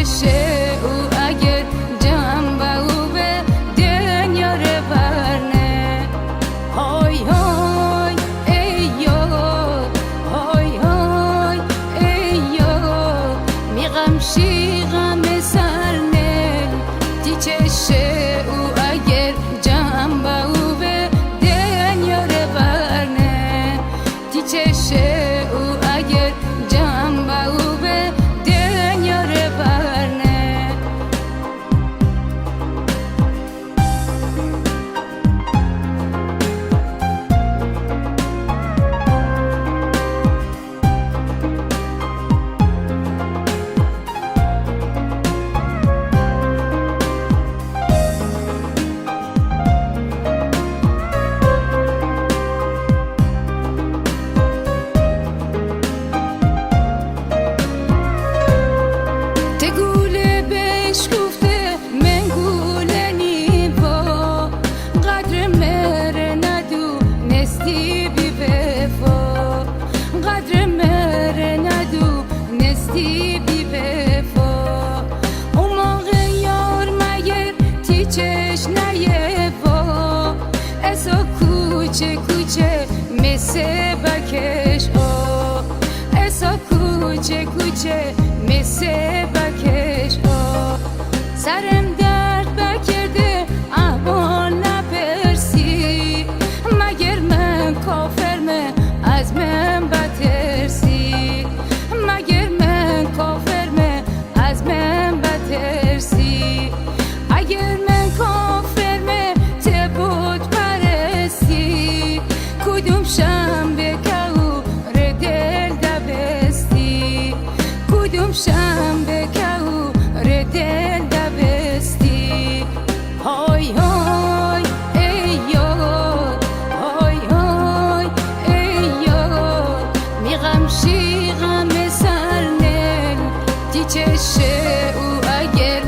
چشه او اگر جنبه او به دنیا رو برنه های های ای یا های های ای یا میغم شی غم سرنه دی چشه او اگر جنبه او به دنیا رو برنه دی چشه او اگر جنبه او به دنیا رو برنه تگوله بهش گفته من گوله نیوا قدر مره ندو نستی بی وفا قدر مره ندو نستی بی وفا اون موقع یار مگر تی چش نیه با اسا کوچه کوچه مثل بکش آ اسا کوچه کوچه مثل بکش آ سرم درد بکرده اما نپرسی مگر من کافرمه از من بترسی مگر من کافرمه از من بترسی اگر من کافرمه تبود پرستی کدوم شم بکو ردل دبستی کدوم شم بکو ردل دبستی های های ای یا های های ای یا میغم شی غم سرنل دی چشه او اگر